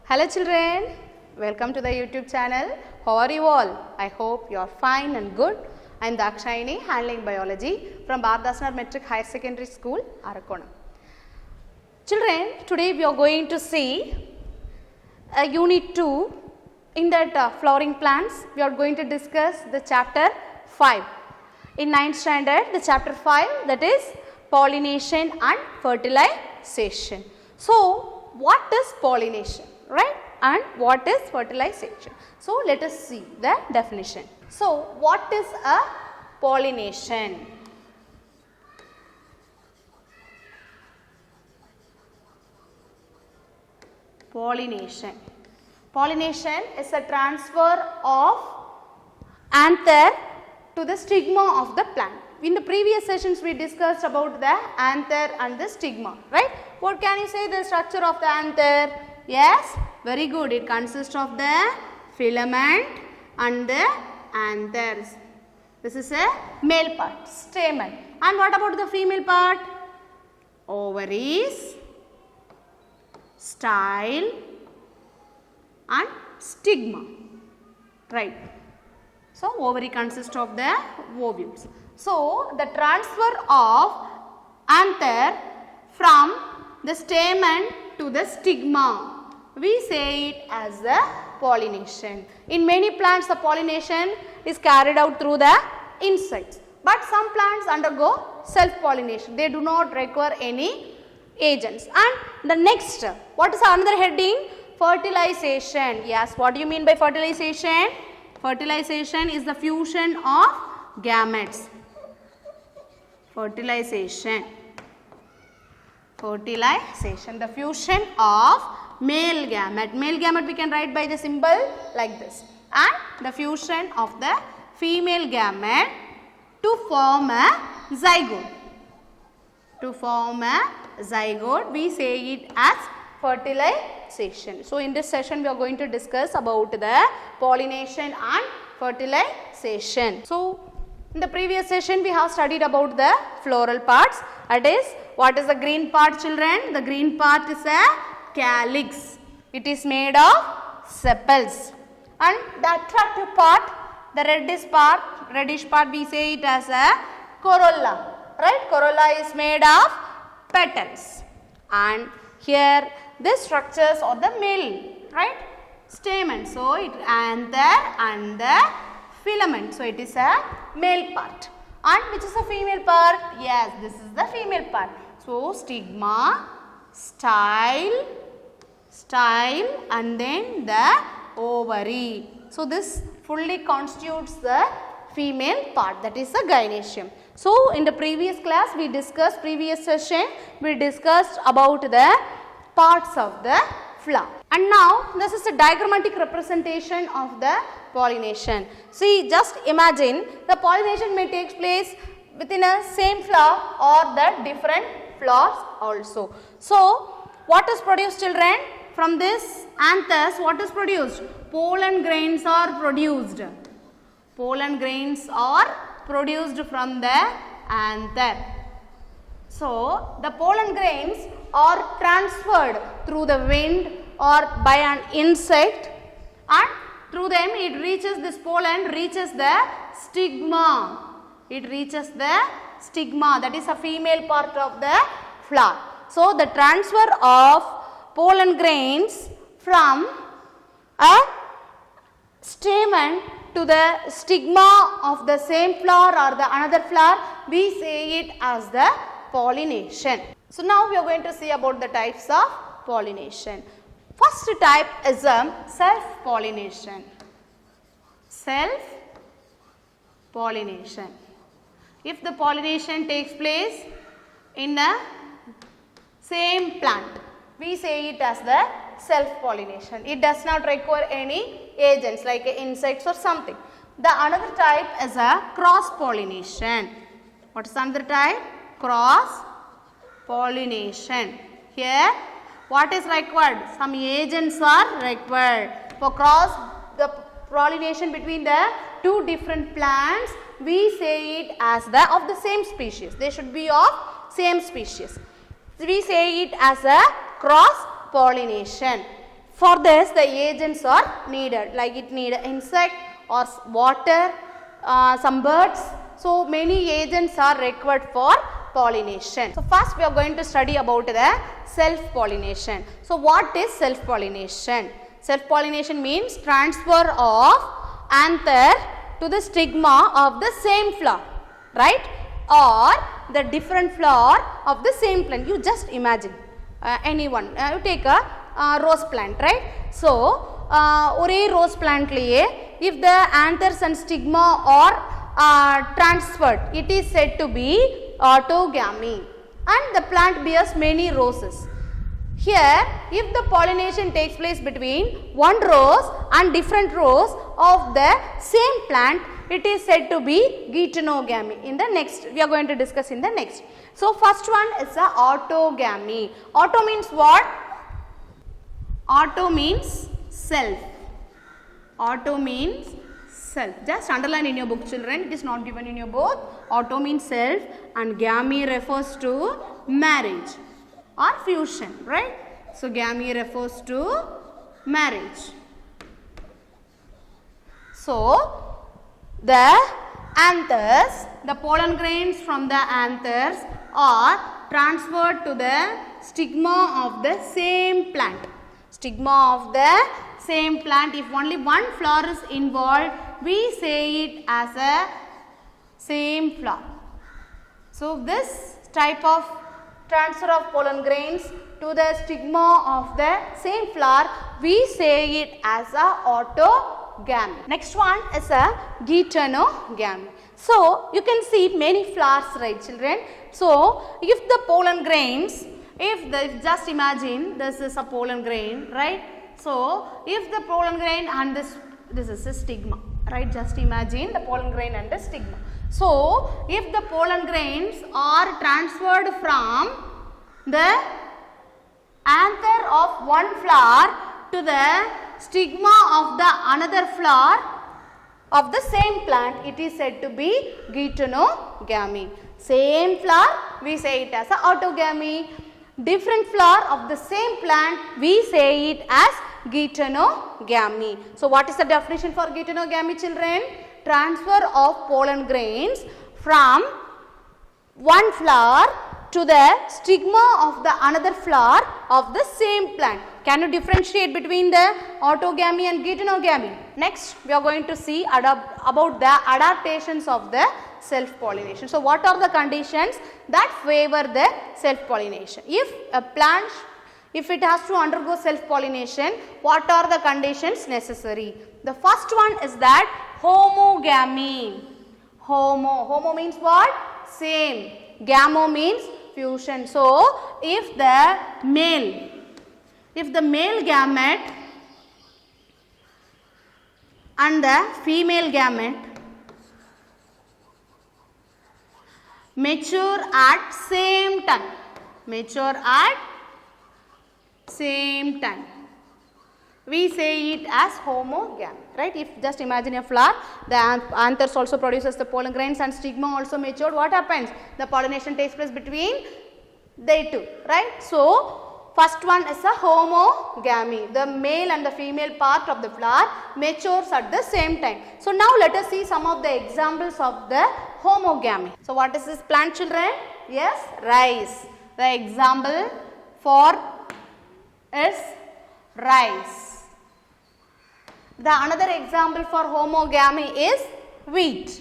Hello children, welcome to the YouTube channel. How are you all? I hope you are fine and good. I am Dakshayani, handling biology from Bardasnar Metric Higher Secondary School, Arakonam. Children, today we are going to see Unit 2. In that flowering plants, we are going to discuss the chapter 5. In 9th standard, the chapter 5, that is pollination and fertilization. So, what is pollination, right? And what is fertilization? So, let us see the definition. So, what is a pollination? Pollination. Pollination is a transfer of anther to the stigma of the plant. In the previous sessions we discussed about the anther and the stigma, right? What can you say the structure of the anther? Yes, very good. It consists of the filament and the anthers. This is a male part, stamen. And what about the female part? Ovaries, style and stigma, right? So, ovary consists of the ovules. So, the transfer of anther from the stamen to the stigma, we say it as the pollination. In many plants, the pollination is carried out through the insects. But some plants undergo self-pollination. They do not require any agents. And the next, what is another heading? Fertilization. Yes, what do you mean by fertilization? Fertilization is the fusion of gametes. Fertilization. Fertilization, the fusion of male gamete. Male gamete we can write by the symbol like this. And the fusion of the female gamete to form a zygote. To form a zygote, we say it as fertilization. So, in this session we are going to discuss about the pollination and fertilization. So, in the previous session we have studied about the floral parts. That is, what is the green part, children? The green part is a calyx. It is made of sepals. And the attractive part, the reddish part we say it as a corolla. Right? Corolla is made of petals. And here this structures of the male, right? Stamen. So, it anther and the filament. So, it is a male part. And which is the female part? Yes, this is the female part. So, stigma, style and then the ovary. So, this fully constitutes the female part, that is the gynoecium. So, in the previous class we discussed, previous session we discussed about the parts of the flower. And now this is a diagrammatic representation of the pollination. See, just imagine the pollination may take place within a same flower or the different flowers also. So, what is produced, children? From this anthers, what is produced? Pollen grains are produced. Pollen grains are produced from the anther. So, the pollen grains are transferred through the wind or by an insect, and through them it reaches, this pollen reaches the stigma. It reaches the stigma, that is a female part of the flower. So, the transfer of pollen grains from a stamen to the stigma of the same flower or the another flower, we say it as the pollination. So, now we are going to see about the types of pollination. First type is self-pollination. Self-pollination. If the pollination takes place in a same plant, we say it as the self-pollination. It does not require any agents like insects or something. The another type is a cross-pollination. What is another type? Cross-pollination. Here, what is required? Some agents are required. For the pollination between the two different plants, we say it as of the same species. They should be of same species. We say it as a cross pollination. For this, the agents are needed, like it need insect or water, some birds. So many agents are required for pollination. So first we are going to study about the self-pollination. So what is self-pollination? Self-pollination means transfer of anther to the stigma of the same flower, right? Or the different flower of the same plant. You just imagine anyone, you take a rose plant, right? So ஒரே rose plant liye if the anthers and stigma are transferred, it is said to be autogamy, and the plant bears many roses. Here, if the pollination takes place between one rose and different rose of the same plant, it is said to be geitonogamy. In the next, we are going to discuss in the next. So first one is the autogamy. Auto means what? Auto means self. Auto means self. Just underline in your book, children. It is not given in your book. Auto means self, and gamy refers to marriage or fusion, right? So gamy refers to marriage. So the anthers, the pollen grains from the anthers are transferred to the stigma of the same plant. Stigma of the same plant. If only one flower is involved, we say it as a same flower. So this type of transfer of pollen grains to the stigma of the same flower, we say it as a autogamy. Next one is a geitonogamy. So you can see many flowers, right, children? So if the pollen grains, if just imagine this is a pollen grain, right? So if the pollen grain and this is a stigma, right? Just imagine the pollen grain and the stigma. So if the pollen grains are transferred from the anther of one flower to the stigma of the another flower of the same plant, it is said to be geitonogamy. Same flower, we say it as a autogamy. Different flower of the same plant, we say it as geitonogamy. So what is the definition for geitonogamy, children? Transfer of pollen grains from one flower to the stigma of the another flower of the same plant. Can you differentiate between the autogamy and geitonogamy? Next, we are going to see about the adaptations of the self-pollination. So what are the conditions that favor the self-pollination? If a plant, if it has to undergo self-pollination, what are the conditions necessary? The first one is that homogamy. Homo means what? Same. Gamo means fusion. So if the male gamete and the female gamete mature at same time, we say it as homogamy, right? If just imagine a flower, the anthers also produces the pollen grains and stigma also matured. What happens? The pollination takes place between they two, right? So first one is a homogamy. The male and the female part of the flower matures at the same time. So now let us see some of the examples of the homogamy. So what is this plant, children? Yes, rice. The example for is rice. The another example for homogamy is wheat.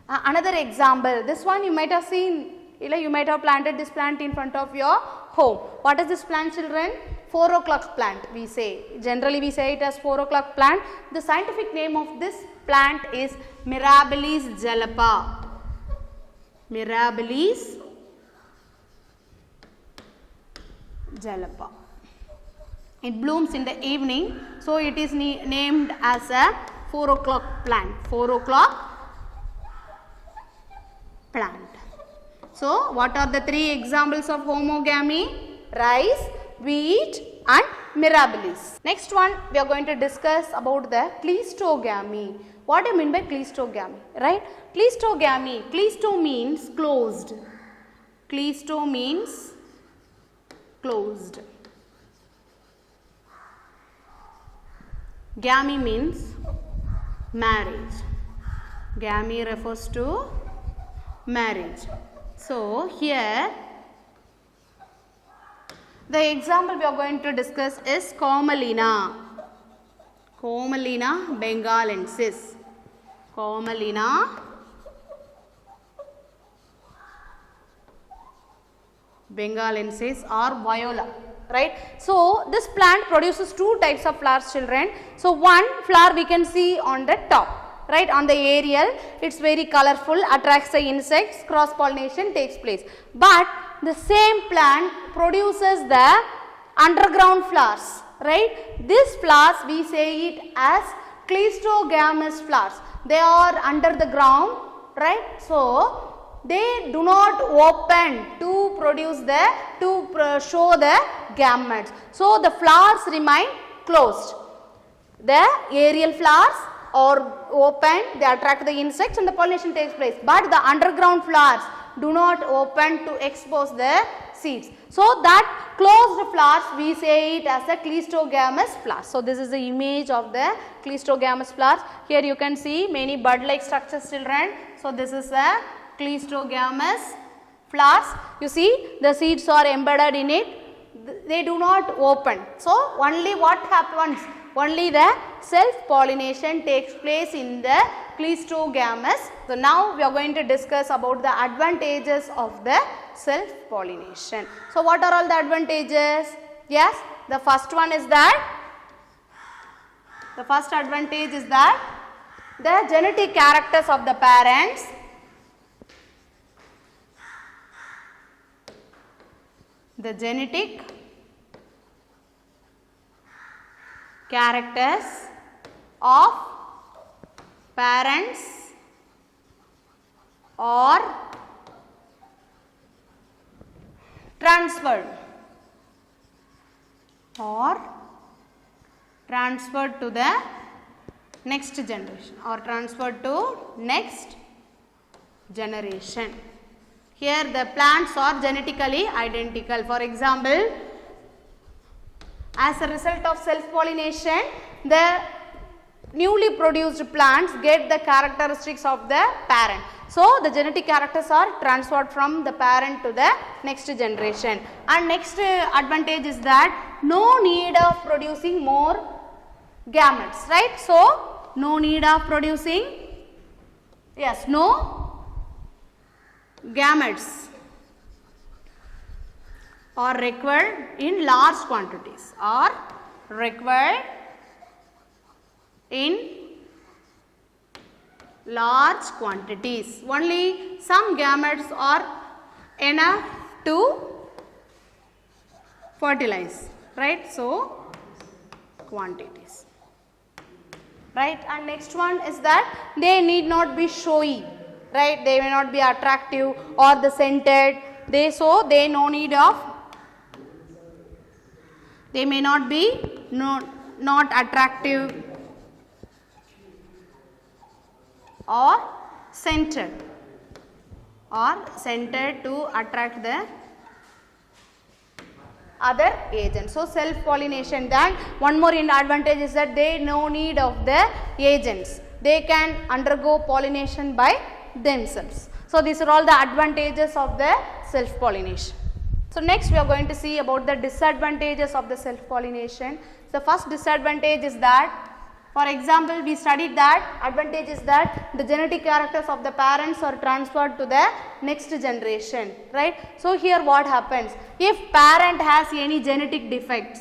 Another example, this one you might have seen, you might have planted this plant in front of your home. What is this plant, children? 4 o'clock plant, we say. Generally we say it as 4 o'clock plant. The scientific name of this plant is Mirabilis jalapa. Mirabilis jalapa. It blooms in the evening, so it is named as a 4 o'clock plant. 4 o'clock plant. So what are the three examples of homogamy? Rice, wheat and mirabilis. Next one, we are going to discuss about the cleistogamy. What do you mean by cleistogamy, right? Cleistogamy, cleisto means closed. Cleisto means closed. Gamy means marriage. Gamy refers to marriage. So here the example we are going to discuss is Commelina. Commelina bengalensis. Commelina bengalensis or viola, right? So this plant produces two types of flowers, children. So one flower we can see on the top, right, on the aerial. It's very colorful, attracts the insects, cross pollination takes place. But the same plant produces the underground flowers, right? These flowers we say it as cleistogamous flowers. They are under the ground, right? So they do not open to produce show the gametes. So the flowers remain closed. The aerial flowers are open, they attract the insects and the pollination takes place. But the underground flowers do not open to expose the seeds. So that closed flowers we say it as a cleistogamous flowers. So this is the image of the cleistogamous flowers. Here you can see many bud like structures, children. So this is a cleistogamous flowers. You see the seeds are embedded in it. They do not open. So only what happens? Only the self-pollination takes place in the cleistogamous. So now we are going to discuss about the advantages of the self-pollination. So what are all the advantages? Yes, the first one is that, the first advantage is that the genetic characters of the parents characters of parents are transferred to the next generation or transferred to next generation. Here the plants are genetically identical. For example, as a result of self-pollination, the newly produced plants get the characteristics of the parent. So the genetic characters are transferred from the parent to the next generation. And next advantage is that no need of producing more gametes, right? So no need of producing, yes, no gametes are required in large quantities, Only some gametes are enough to fertilize, right? So quantities, right? And next one is that they need not be showy, right? They may not be attractive or the scented. They may not be not attractive or scented to attract the other agents. So self-pollination, that one more advantage is that they no need of the agents. They can undergo pollination by themselves. So these are all the advantages of the self-pollination. So next we are going to see about the disadvantages of the self-pollination. The first disadvantage is that, for example, we studied that advantage is that the genetic characters of the parents are transferred to the next generation, right? So here what happens? If parent has any genetic defects,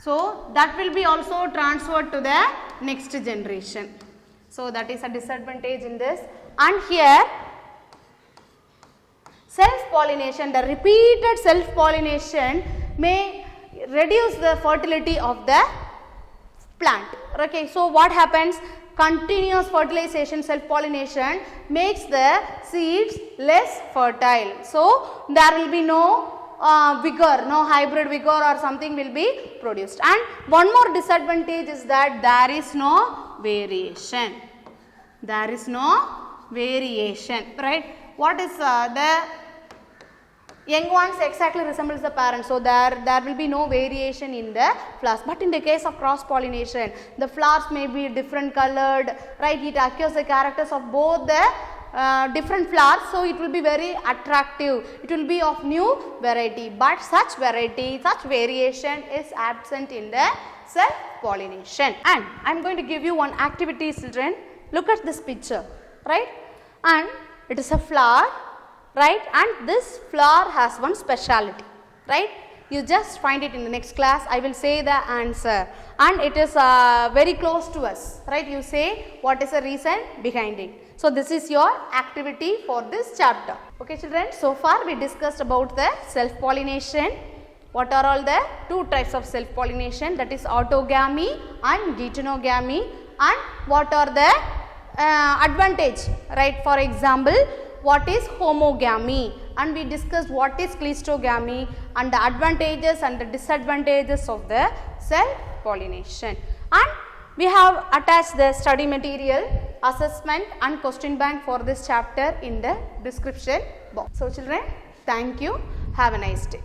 so that will be also transferred to the next generation. So that is a disadvantage in this. And here self-pollination, the repeated self-pollination may reduce the fertility of the plant. Okay, so what happens? continuous fertilization, self-pollination makes the seeds less fertile. So, there will be no vigor, no hybrid vigor or something will be produced. And one more disadvantage is that there is no variation. There is no variation, right? What is the young ones exactly resembles the parents, so there will be no variation in the flowers. But in the case of cross pollination, the flowers may be different colored, right? It acquires the characters of both the different flowers, so it will be very attractive, it will be of new variety, but such variation is absent in the self pollination. And I am going to give you one activity, children. Look at this picture, right? And it is a flower, right? And this flower has one speciality, right? You just find it in the next class. I will say the answer, and it is very close to us, right? You say what is the reason behind it. So, this is your activity for this chapter. Okay, children. So far we discussed about the self pollination. What are all the two types of self pollination, that is autogamy and deuteronogamy, and what are the advantage, right? For example, what is homogamy, and we discussed what is cleistogamy and the advantages and the disadvantages of the self pollination. And we have attached the study material, assessment and question bank for this chapter in the description box. So children, thank you. Have a nice day.